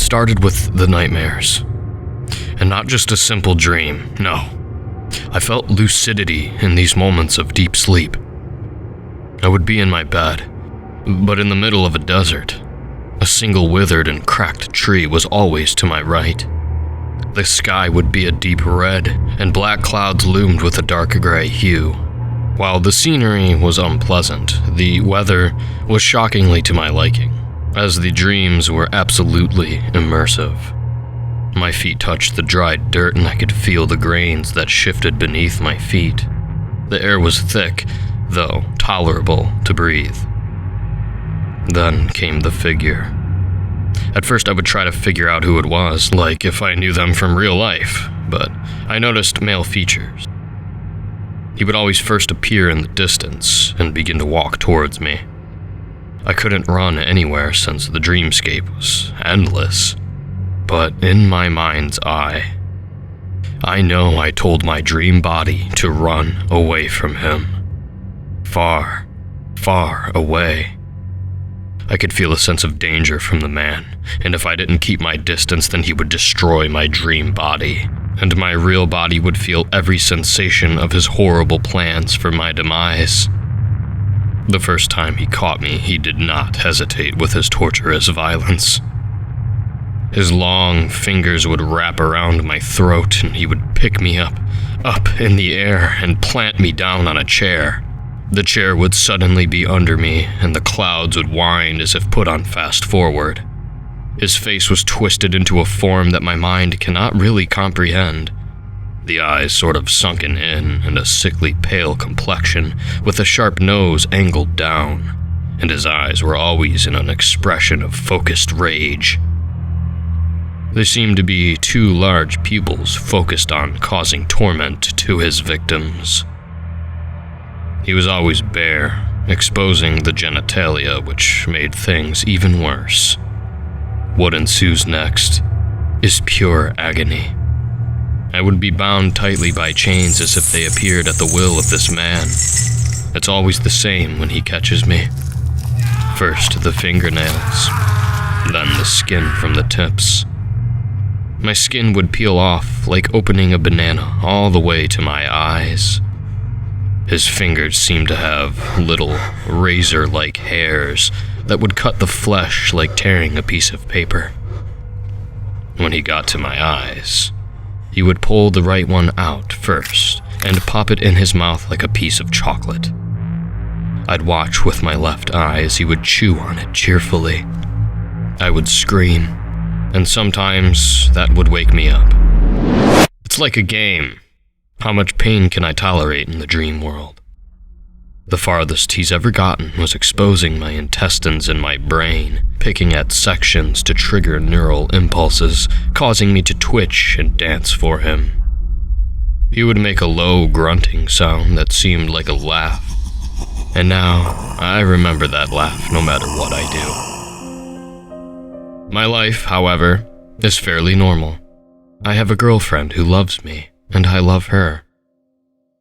started with the nightmares. And not just a simple dream, no. I felt lucidity in these moments of deep sleep. I would be in my bed, but in the middle of a desert. A single withered and cracked tree was always to my right. The sky would be a deep red, and black clouds loomed with a dark gray hue. While the scenery was unpleasant, the weather was shockingly to my liking, as the dreams were absolutely immersive. My feet touched the dried dirt and I could feel the grains that shifted beneath my feet. The air was thick, though tolerable to breathe. Then came the figure. At first I would try to figure out who it was, like if I knew them from real life, but I noticed male features. He would always first appear in the distance and begin to walk towards me. I couldn't run anywhere since the dreamscape was endless. But in my mind's eye, I know I told my dream body to run away from him. Far, far away. I could feel a sense of danger from the man, and if I didn't keep my distance, then he would destroy my dream body, and my real body would feel every sensation of his horrible plans for my demise. The first time he caught me, he did not hesitate with his torturous violence. His long fingers would wrap around my throat, and he would pick me up in the air, and plant me down on a chair. The chair would suddenly be under me, and the clouds would wind as if put on fast forward. His face was twisted into a form that my mind cannot really comprehend. The eyes sort of sunken in, and a sickly pale complexion, with a sharp nose angled down, and his eyes were always in an expression of focused rage. There seemed to be two large pupils focused on causing torment to his victims. He was always bare, exposing the genitalia, which made things even worse. What ensues next is pure agony. I would be bound tightly by chains as if they appeared at the will of this man. It's always the same when he catches me. First the fingernails, then the skin from the tips. My skin would peel off like opening a banana all the way to my eyes. His fingers seemed to have little razor-like hairs that would cut the flesh like tearing a piece of paper. When he got to my eyes, he would pull the right one out first and pop it in his mouth like a piece of chocolate. I'd watch with my left eye as he would chew on it cheerfully. I would scream, and sometimes that would wake me up. It's like a game. How much pain can I tolerate in the dream world? The farthest he's ever gotten was exposing my intestines and my brain, picking at sections to trigger neural impulses, causing me to twitch and dance for him. He would make a low grunting sound that seemed like a laugh, and now I remember that laugh no matter what I do. My life, however, is fairly normal. I have a girlfriend who loves me, and I love her.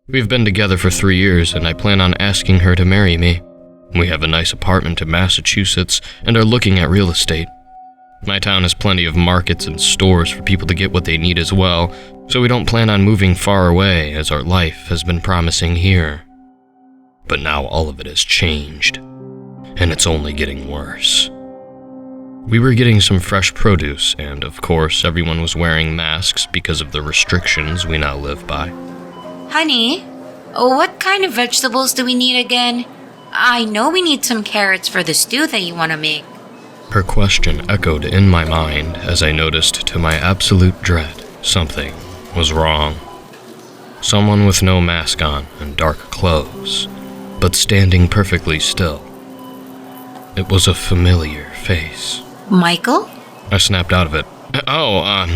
We've been together for 3 years, and I plan on asking her to marry me. We have a nice apartment in Massachusetts and are looking at real estate. My town has plenty of markets and stores for people to get what they need as well, so we don't plan on moving far away as our life has been promising here. But now all of it has changed, and it's only getting worse. We were getting some fresh produce, and of course everyone was wearing masks because of the restrictions we now live by. Honey, what kind of vegetables do we need again? I know we need some carrots for the stew that you want to make. Her question echoed in my mind as I noticed to my absolute dread something was wrong. Someone with no mask on and dark clothes, but standing perfectly still. It was a familiar face. Michael? I snapped out of it.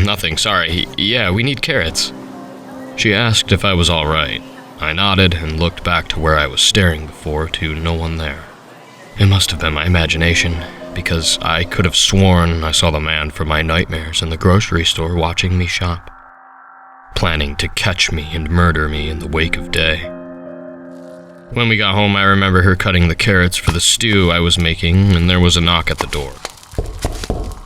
Nothing, sorry. Yeah, we need carrots. She asked if I was all right. I nodded and looked back to where I was staring before to no one there. It must have been my imagination, because I could have sworn I saw the man from my nightmares in the grocery store watching me shop, planning to catch me and murder me in the wake of day. When we got home, I remember her cutting the carrots for the stew I was making, and there was a knock at the door.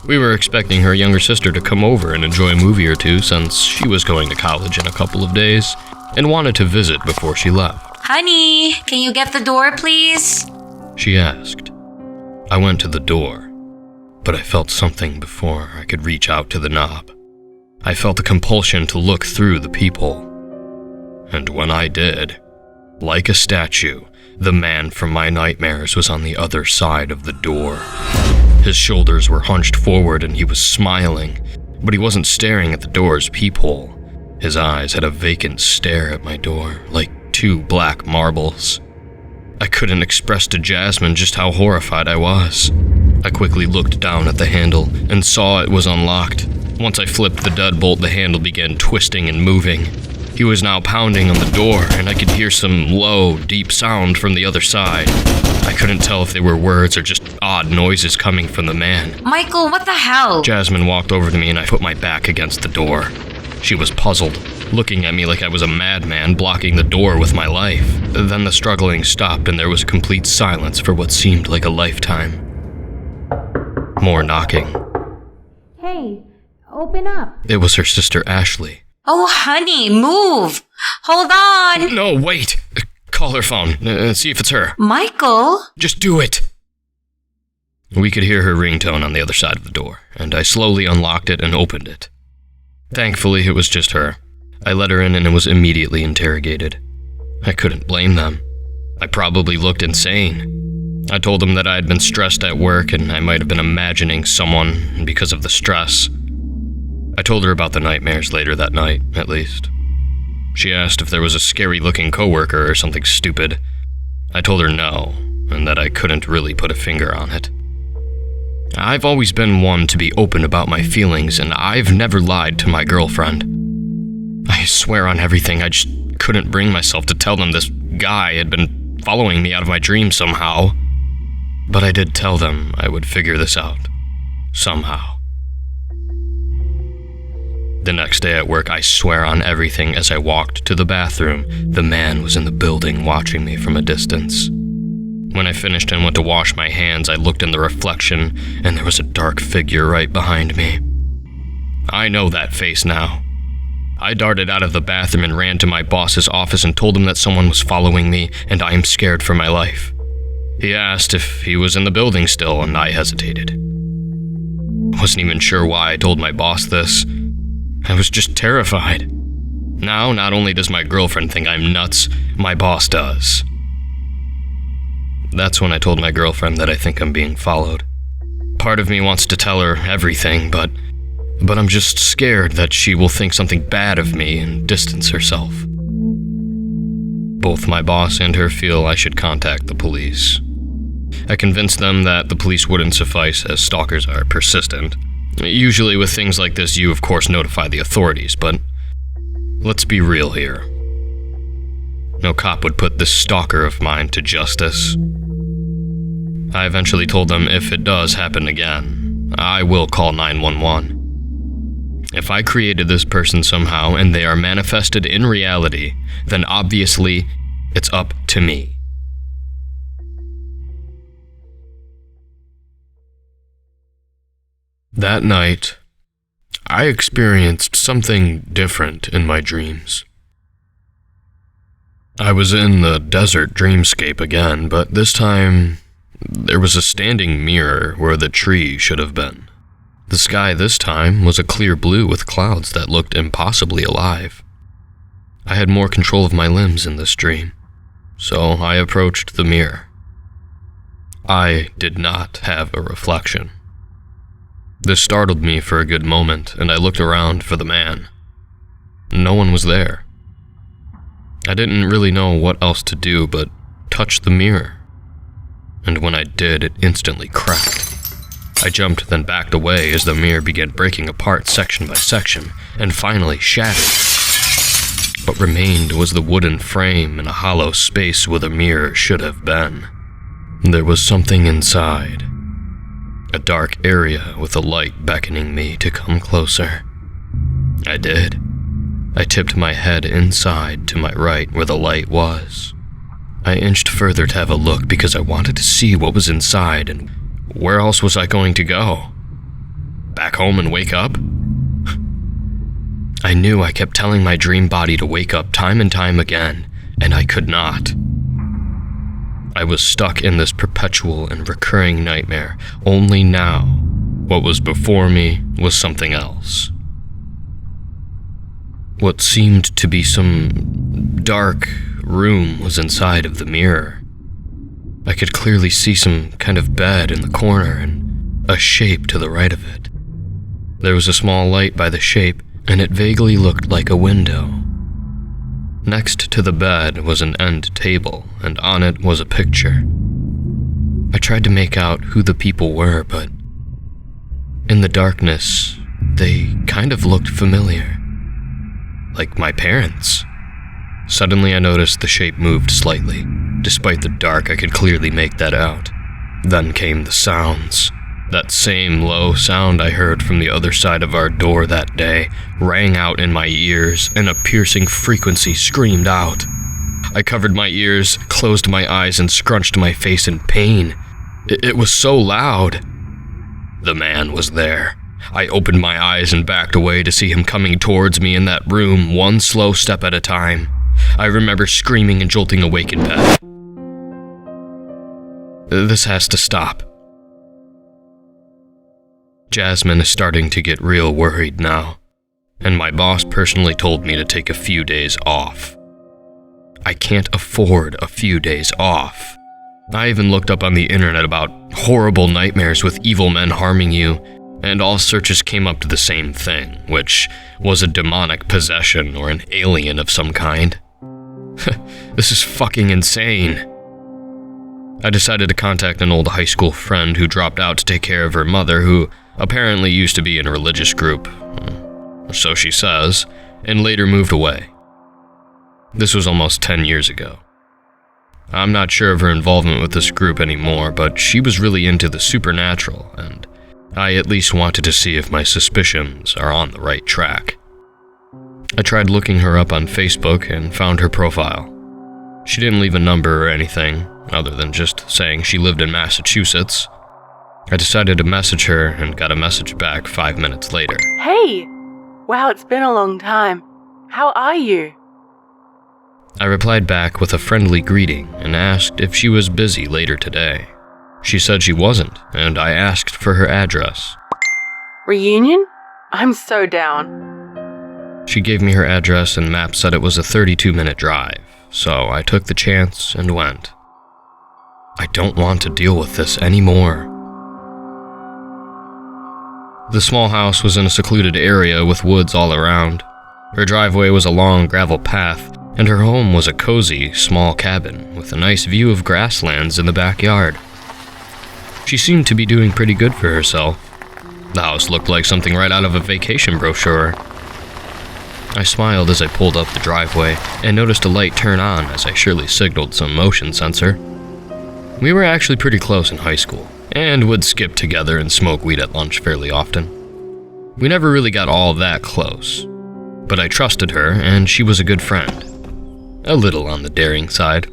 We were expecting her younger sister to come over and enjoy a movie or two since she was going to college in a couple of days and wanted to visit before she left. Honey, can you get the door, please? She asked. I went to the door, but I felt something before I could reach out to the knob. I felt a compulsion to look through the peephole. And when I did, like a statue, the man from my nightmares was on the other side of the door. His shoulders were hunched forward and he was smiling, but he wasn't staring at the door's peephole. His eyes had a vacant stare at my door, like two black marbles. I couldn't express to Jasmine just how horrified I was. I quickly looked down at the handle and saw it was unlocked. Once I flipped the deadbolt, the handle began twisting and moving. He was now pounding on the door, and I could hear some low, deep sound from the other side. I couldn't tell if they were words or just odd noises coming from the man. Michael, what the hell? Jasmine walked over to me and I put my back against the door. She was puzzled, looking at me like I was a madman blocking the door with my life. Then the struggling stopped and there was complete silence for what seemed like a lifetime. More knocking. Hey, open up. It was her sister Ashley. Oh, honey, move. Hold on. No, wait. Call her phone. See if it's her. Michael? Just do it. We could hear her ringtone on the other side of the door, and I slowly unlocked it and opened it. Thankfully, it was just her. I let her in and was immediately interrogated. I couldn't blame them. I probably looked insane. I told them that I had been stressed at work and I might have been imagining someone because of the stress. I told her about the nightmares later that night, at least. She asked if there was a scary-looking coworker or something stupid. I told her no, and that I couldn't really put a finger on it. I've always been one to be open about my feelings, and I've never lied to my girlfriend. I swear on everything, I just couldn't bring myself to tell them this guy had been following me out of my dreams somehow. But I did tell them I would figure this out. Somehow. The next day at work, I swear on everything as I walked to the bathroom, the man was in the building watching me from a distance. When I finished and went to wash my hands, I looked in the reflection, and there was a dark figure right behind me. I know that face now. I darted out of the bathroom and ran to my boss's office and told him that someone was following me, and I am scared for my life. He asked if he was in the building still, and I hesitated. Wasn't even sure why I told my boss this. I was just terrified. Now, not only does my girlfriend think I'm nuts, my boss does. That's when I told my girlfriend that I think I'm being followed. Part of me wants to tell her everything, but I'm just scared that she will think something bad of me and distance herself. Both my boss and her feel I should contact the police. I convinced them that the police wouldn't suffice as stalkers are persistent. Usually with things like this, you of course notify the authorities, but let's be real here. No cop would put this stalker of mine to justice. I eventually told them if it does happen again, I will call 911. If I created this person somehow and they are manifested in reality, then obviously it's up to me. That night, I experienced something different in my dreams. I was in the desert dreamscape again, but this time, there was a standing mirror where the tree should have been. The sky this time was a clear blue with clouds that looked impossibly alive. I had more control of my limbs in this dream, so I approached the mirror. I did not have a reflection. This startled me for a good moment, and I looked around for the man. No one was there. I didn't really know what else to do but touch the mirror. And when I did, it instantly cracked. I jumped, then backed away as the mirror began breaking apart section by section, and finally shattered. What remained was the wooden frame in a hollow space where the mirror should have been. There was something inside. A dark area with a light beckoning me to come closer. I did. I tipped my head inside to my right where the light was. I inched further to have a look because I wanted to see what was inside, and where else was I going to go? back home and wake up? I knew I kept telling my dream body to wake up time and time again, and I could not. I was stuck in this perpetual and recurring nightmare. Only now, what was before me was something else. What seemed to be some dark room was inside of the mirror. I could clearly see some kind of bed in the corner and a shape to the right of it. There was a small light by the shape, and it vaguely looked like a window. Next to the bed was an end table, and on it was a picture. I tried to make out who the people were, but in the darkness, they kind of looked familiar. Like my parents. Suddenly I noticed the shape moved slightly. Despite the dark, I could clearly make that out. Then came the sounds. That same low sound I heard from the other side of our door that day rang out in my ears, and a piercing frequency screamed out. I covered my ears, closed my eyes, and scrunched my face in pain. It was so loud. The man was there. I opened my eyes and backed away to see him coming towards me in that room, one slow step at a time. I remember screaming and jolting awake in bed. This has to stop. Jasmine is starting to get real worried now, and my boss personally told me to take a few days off. I can't afford a few days off. I even looked up on the internet about horrible nightmares with evil men harming you, and all searches came up to the same thing, which was a demonic possession or an alien of some kind. This is fucking insane. I decided to contact an old high school friend who dropped out to take care of her mother, who apparently used to be in a religious group, so she says, and later moved away. This was almost 10 years ago. I'm not sure of her involvement with this group anymore, but she was really into the supernatural, and I at least wanted to see if my suspicions are on the right track. I tried looking her up on Facebook and found her profile. She didn't leave a number or anything, other than just saying she lived in Massachusetts. I decided to message her and got a message back 5 minutes later. Hey! Wow, it's been a long time. How are you? I replied back with a friendly greeting and asked if she was busy later today. She said she wasn't, and I asked for her address. Reunion? I'm so down. She gave me her address, and Maps said it was a 32-minute drive, so I took the chance and went. I don't want to deal with this anymore. The small house was in a secluded area with woods all around. Her driveway was a long gravel path, and her home was a cozy, small cabin with a nice view of grasslands in the backyard. She seemed to be doing pretty good for herself. The house looked like something right out of a vacation brochure. I smiled as I pulled up the driveway and noticed a light turn on as I surely signaled some motion sensor. We were actually pretty close in high school, and would skip together and smoke weed at lunch fairly often. We never really got all that close, but I trusted her and she was a good friend. A little on the daring side.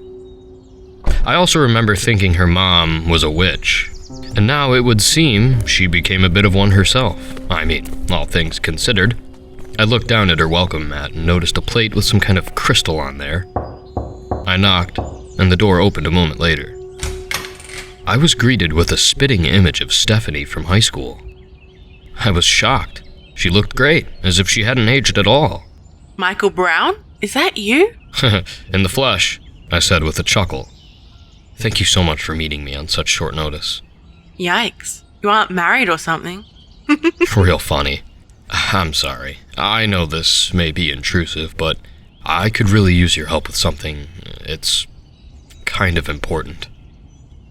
I also remember thinking her mom was a witch, and now it would seem she became a bit of one herself. I mean, all things considered. I looked down at her welcome mat and noticed a plate with some kind of crystal on there. I knocked, and the door opened a moment later. I was greeted with a spitting image of Stephanie from high school. I was shocked. She looked great, as if she hadn't aged at all. Michael Brown? Is that you? In the flesh, I said with a chuckle. Thank you so much for meeting me on such short notice. Yikes. You aren't married or something? Real funny. I'm sorry. I know this may be intrusive, but I could really use your help with something. It's kind of important.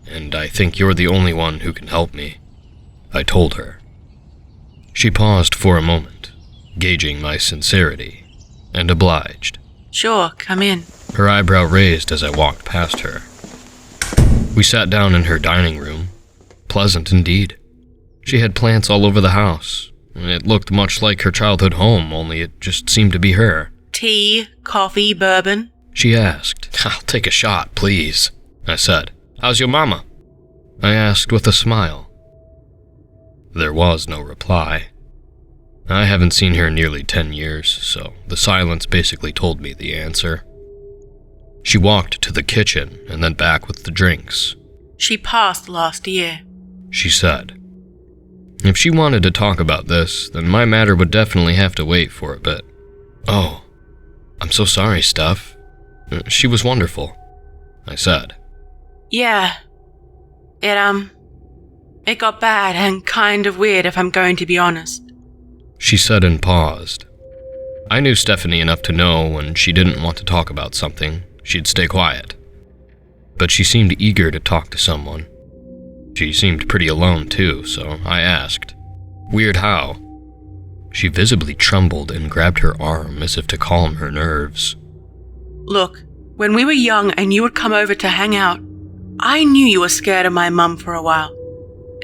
And I think you're the only one who can help me, I told her. She paused for a moment, gauging my sincerity, and obliged. Sure, come in. Her eyebrow raised as I walked past her. We sat down in her dining room. Pleasant indeed. She had plants all over the house. It looked much like her childhood home, only it just seemed to be her. Tea, coffee, bourbon? She asked. I'll take a shot, please, I said. How's your mama? I asked with a smile. There was no reply. I haven't seen her in nearly 10 years, so the silence basically told me the answer. She walked to the kitchen and then back with the drinks. She passed last year, she said. If she wanted to talk about this, then my matter would definitely have to wait for a bit. Oh, I'm so sorry, Steph. She was wonderful, I said. Yeah. It got bad and kind of weird if I'm going to be honest. She said and paused. I knew Stephanie enough to know when she didn't want to talk about something, she'd stay quiet. But she seemed eager to talk to someone. She seemed pretty alone too, so I asked, "Weird how?" She visibly trembled and grabbed her arm as if to calm her nerves. Look, when we were young and you would come over to hang out, I knew you were scared of my mum for a while.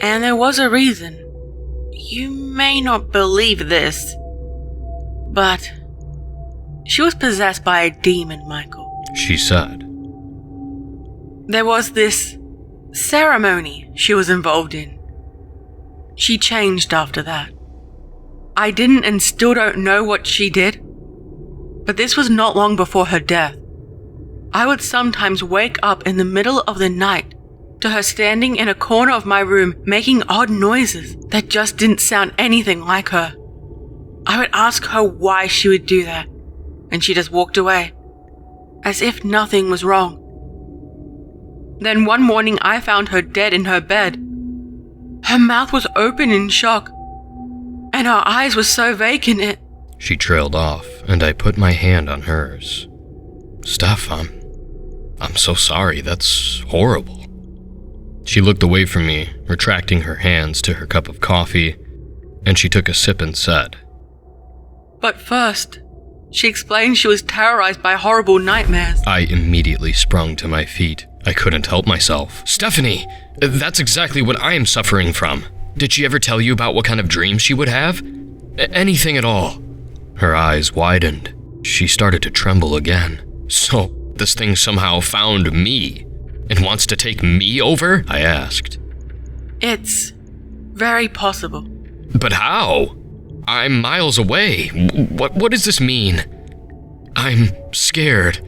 And there was a reason. You may not believe this, but she was possessed by a demon, Michael. She said. There was this ceremony she was involved in. She changed after that. I didn't and still don't know what she did, but this was not long before her death. I would sometimes wake up in the middle of the night to her standing in a corner of my room making odd noises that just didn't sound anything like her. I would ask her why she would do that, and she just walked away, as if nothing was wrong. Then one morning I found her dead in her bed. Her mouth was open in shock, and her eyes were so vacant She trailed off, and I put my hand on hers. Steph, I'm so sorry, that's horrible. She looked away from me, retracting her hands to her cup of coffee, and she took a sip and said, But first, she explained she was terrorized by horrible nightmares. I immediately sprung to my feet. I couldn't help myself. Stephanie, that's exactly what I am suffering from. Did she ever tell you about what kind of dreams she would have? Anything at all? Her eyes widened. She started to tremble again. So, this thing somehow found me and wants to take me over? I asked. It's very possible. But how? I'm miles away. What does this mean? I'm scared.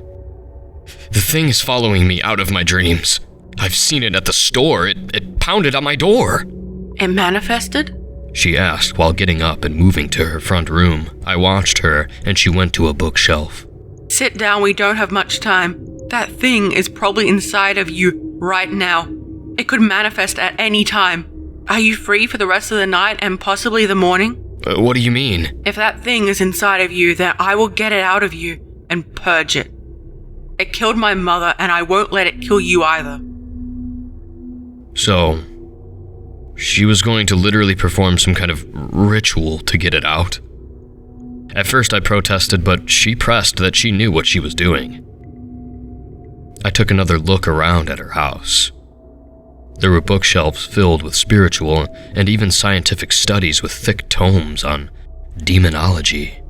The thing is following me out of my dreams. I've seen it at the store. It pounded on my door. It manifested? She asked while getting up and moving to her front room. I watched her, and she went to a bookshelf. Sit down, we don't have much time. That thing is probably inside of you right now. It could manifest at any time. Are you free for the rest of the night and possibly the morning? What do you mean? If that thing is inside of you, then I will get it out of you and purge it. It killed my mother, and I won't let it kill you either. So, she was going to literally perform some kind of ritual to get it out? At first I protested, but she pressed that she knew what she was doing. I took another look around at her house. There were bookshelves filled with spiritual and even scientific studies with thick tomes on demonology.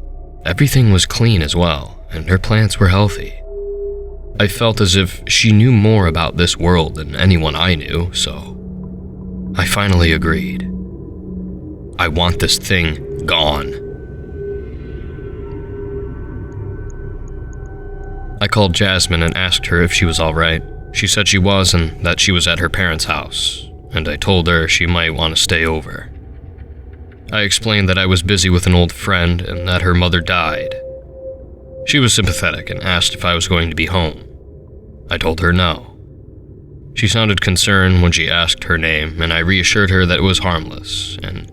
Everything was clean as well, and her plants were healthy. I felt as if she knew more about this world than anyone I knew, so I finally agreed. I want this thing gone. I called Jasmine and asked her if she was all right. She said she was and that she was at her parents' house, and I told her she might want to stay over. I explained that I was busy with an old friend and that her mother died. She was sympathetic and asked if I was going to be home. I told her no. She sounded concerned when she asked her name, and I reassured her that it was harmless, and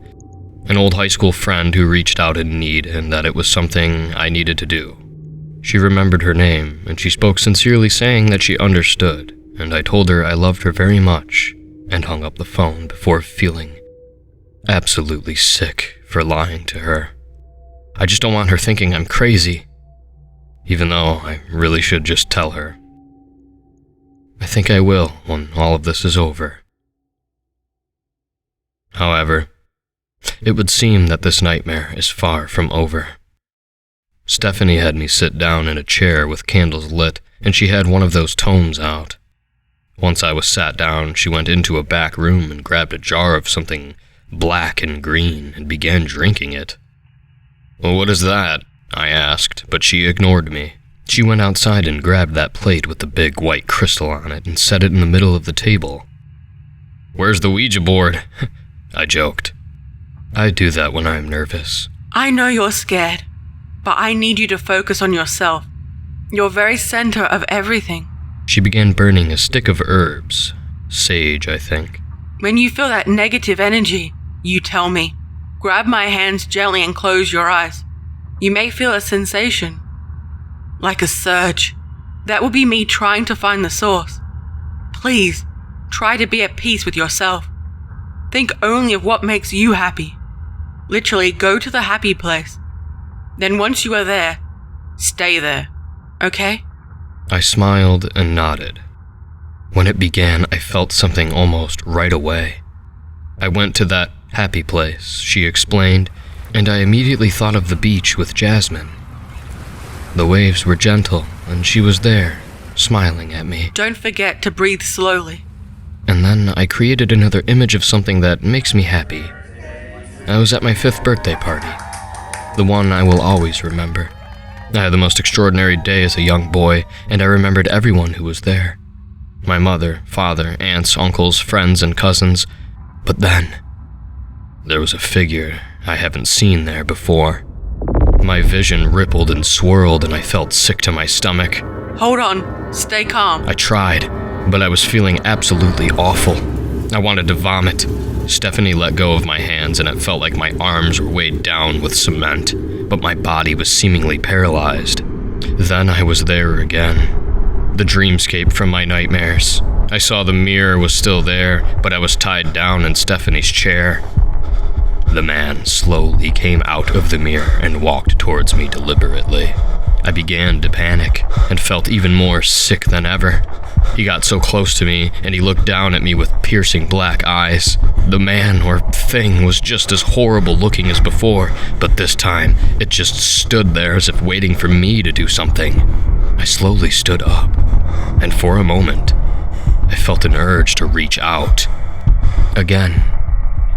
an old high school friend who reached out in need and that it was something I needed to do. She remembered her name, and she spoke sincerely saying that she understood, and I told her I loved her very much, and hung up the phone before feeling absolutely sick for lying to her. I just don't want her thinking I'm crazy, even though I really should just tell her. I think I will when all of this is over. However, it would seem that this nightmare is far from over. Stephanie had me sit down in a chair with candles lit, and she had one of those tomes out. Once I was sat down, she went into a back room and grabbed a jar of something black and green, and began drinking it. "Well, what is that?" I asked, but she ignored me. She went outside and grabbed that plate with the big white crystal on it and set it in the middle of the table. "Where's the Ouija board?" I joked. I do that when I'm nervous. I know you're scared, but I need you to focus on yourself. You're very center of everything. She began burning a stick of herbs. Sage, I think. When you feel that negative energy, you tell me. Grab my hands gently and close your eyes. You may feel a sensation, like a surge. That will be me trying to find the source. Please, try to be at peace with yourself. Think only of what makes you happy. Literally, go to the happy place. Then once you are there, stay there. Okay? I smiled and nodded. When it began, I felt something almost right away. I went to that happy place, she explained, and I immediately thought of the beach with Jasmine. The waves were gentle, and she was there, smiling at me. Don't forget to breathe slowly. And then I created another image of something that makes me happy. I was at my 5th birthday party, the one I will always remember. I had the most extraordinary day as a young boy, and I remembered everyone who was there. My mother, father, aunts, uncles, friends, and cousins. But then, there was a figure I haven't seen there before. My vision rippled and swirled, and I felt sick to my stomach. Hold on. Stay calm. I tried, but I was feeling absolutely awful. I wanted to vomit. Stephanie let go of my hands, and it felt like my arms were weighed down with cement, but my body was seemingly paralyzed. Then I was there again. The dreamscape from my nightmares. I saw the mirror was still there, but I was tied down in Stephanie's chair. The man slowly came out of the mirror and walked towards me deliberately. I began to panic and felt even more sick than ever. He got so close to me, and he looked down at me with piercing black eyes. The man or thing was just as horrible looking as before, but this time it just stood there as if waiting for me to do something. I slowly stood up, and for a moment, I felt an urge to reach out. Again,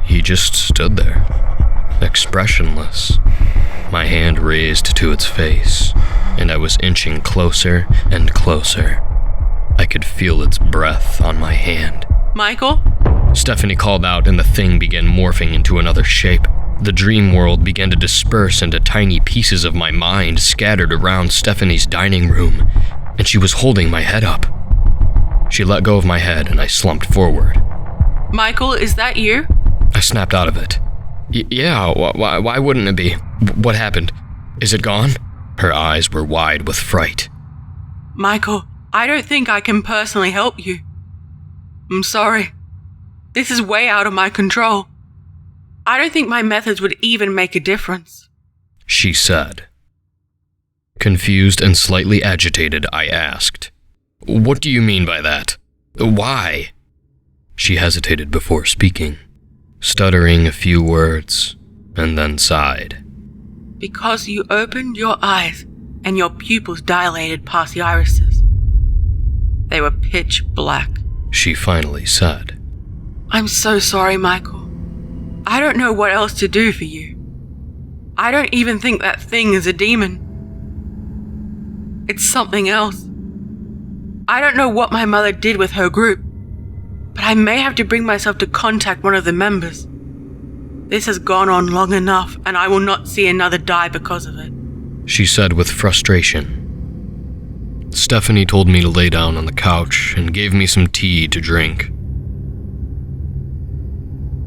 he just stood there, expressionless. My hand raised to its face, and I was inching closer and closer. I could feel its breath on my hand. Michael? Stephanie called out, and the thing began morphing into another shape. The dream world began to disperse into tiny pieces of my mind scattered around Stephanie's dining room, and she was holding my head up. She let go of my head, and I slumped forward. Michael, is that you? I snapped out of it. Yeah, why wouldn't it be? What happened? Is it gone? Her eyes were wide with fright. Michael, I don't think I can personally help you. I'm sorry. This is way out of my control. I don't think my methods would even make a difference, she said. Confused and slightly agitated, I asked, "What do you mean by that? Why?" She hesitated before speaking, stuttering a few words, and then sighed. Because you opened your eyes and your pupils dilated past the irises. They were pitch black, she finally said. I'm so sorry, Michael. I don't know what else to do for you. I don't even think that thing is a demon. It's something else. I don't know what my mother did with her group, but I may have to bring myself to contact one of the members. This has gone on long enough, and I will not see another die because of it, she said with frustration. Stephanie told me to lay down on the couch and gave me some tea to drink.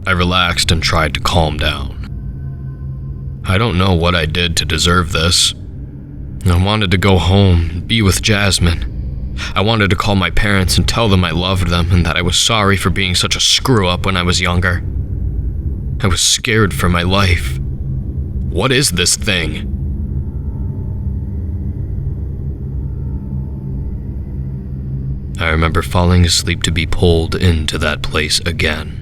I relaxed and tried to calm down. I don't know what I did to deserve this. I wanted to go home and be with Jasmine. I wanted to call my parents and tell them I loved them and that I was sorry for being such a screw-up when I was younger. I was scared for my life. What is this thing? I remember falling asleep to be pulled into that place again.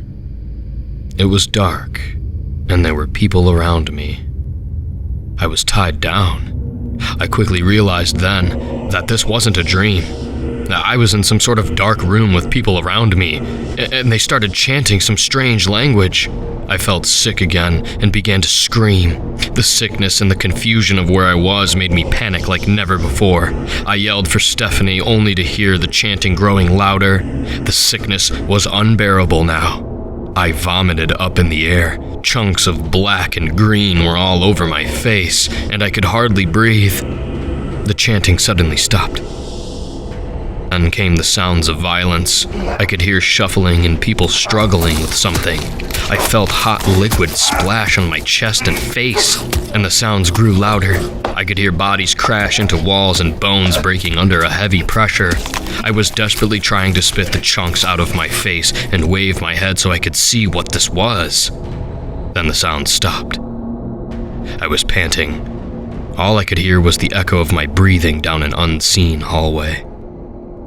It was dark, and there were people around me. I was tied down. I quickly realized then that this wasn't a dream. I was in some sort of dark room with people around me, and they started chanting some strange language. I felt sick again and began to scream. The sickness and the confusion of where I was made me panic like never before. I yelled for Stephanie only to hear the chanting growing louder. The sickness was unbearable now. I vomited up in the air. Chunks of black and green were all over my face, and I could hardly breathe. The chanting suddenly stopped. Then came the sounds of violence. I could hear shuffling and people struggling with something. I felt hot liquid splash on my chest and face, and the sounds grew louder. I could hear bodies crash into walls and bones breaking under a heavy pressure. I was desperately trying to spit the chunks out of my face and wave my head so I could see what this was. Then the sound stopped. I was panting. All I could hear was the echo of my breathing down an unseen hallway.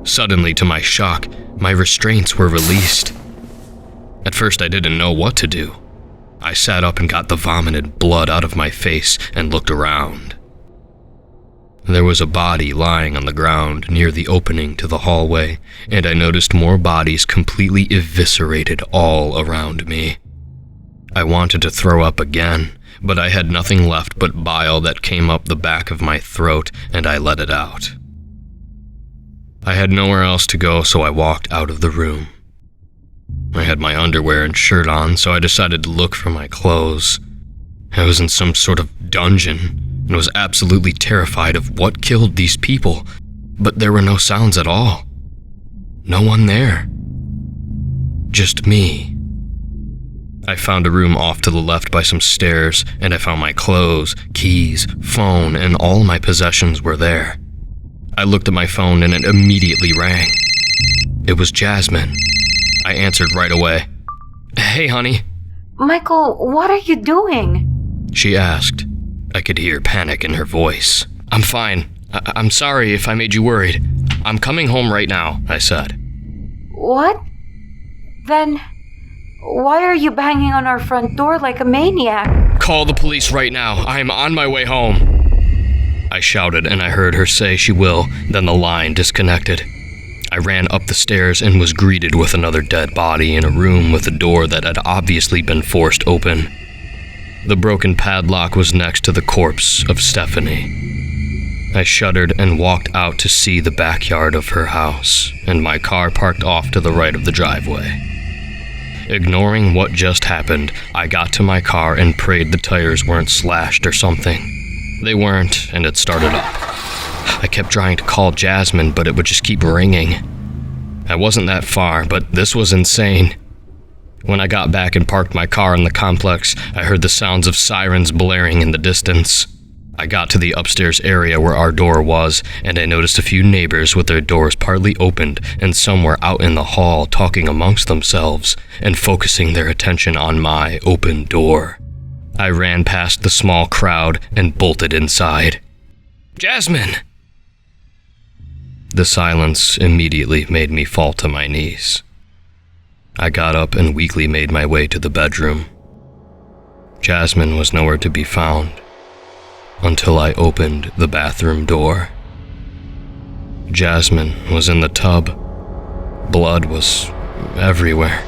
Suddenly, to my shock, my restraints were released. At first, I didn't know what to do. I sat up and got the vomited blood out of my face and looked around. There was a body lying on the ground near the opening to the hallway, and I noticed more bodies completely eviscerated all around me. I wanted to throw up again, but I had nothing left but bile that came up the back of my throat, and I let it out. I had nowhere else to go, so I walked out of the room. I had my underwear and shirt on, so I decided to look for my clothes. I was in some sort of dungeon, and was absolutely terrified of what killed these people, but there were no sounds at all. No one there. Just me. I found a room off to the left by some stairs, and I found my clothes, keys, phone, and all my possessions were there. I looked at my phone and it immediately rang. It was Jasmine. I answered right away. "Hey, honey." Michael, what are you doing? She asked. I could hear panic in her voice. "I'm fine. I'm sorry if I made you worried. I'm coming home right now," I said. What? Then, why are you banging on our front door like a maniac? "Call the police right now. I am on my way home," I shouted, and I heard her say she will, then the line disconnected. I ran up the stairs and was greeted with another dead body in a room with a door that had obviously been forced open. The broken padlock was next to the corpse of Stephanie. I shuddered and walked out to see the backyard of her house, and my car parked off to the right of the driveway. Ignoring what just happened, I got to my car and prayed the tires weren't slashed or something. They weren't, and it started up. I kept trying to call Jasmine, but it would just keep ringing. I wasn't that far, but this was insane. When I got back and parked my car in the complex, I heard the sounds of sirens blaring in the distance. I got to the upstairs area where our door was, and I noticed a few neighbors with their doors partly opened and some were out in the hall talking amongst themselves and focusing their attention on my open door. I ran past the small crowd and bolted inside. "Jasmine!" The silence immediately made me fall to my knees. I got up and weakly made my way to the bedroom. Jasmine was nowhere to be found until I opened the bathroom door. Jasmine was in the tub. Blood was everywhere.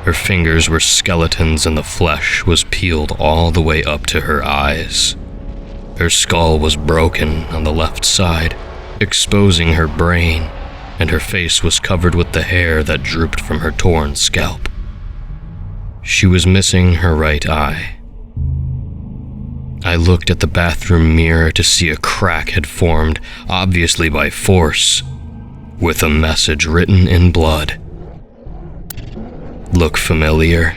Her fingers were skeletons and the flesh was peeled all the way up to her eyes. Her skull was broken on the left side, exposing her brain, and her face was covered with the hair that drooped from her torn scalp. She was missing her right eye. I looked at the bathroom mirror to see a crack had formed, obviously by force, with a message written in blood. Look familiar?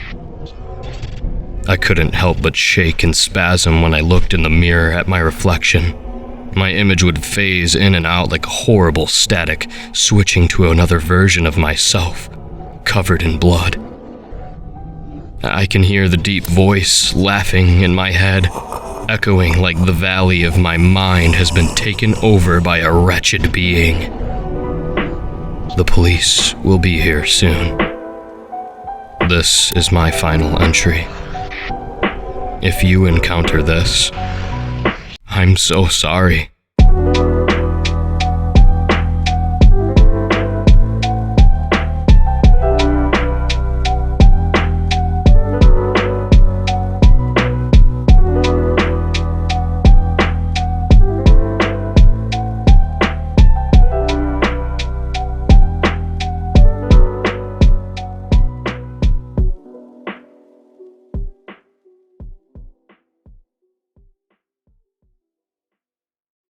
I couldn't help but shake and spasm when I looked in the mirror at my reflection. My image would phase in and out like horrible static, switching to another version of myself, covered in blood. I can hear the deep voice laughing in my head, echoing like the valley of my mind has been taken over by a wretched being. The police will be here soon. This is my final entry. If you encounter this, I'm so sorry.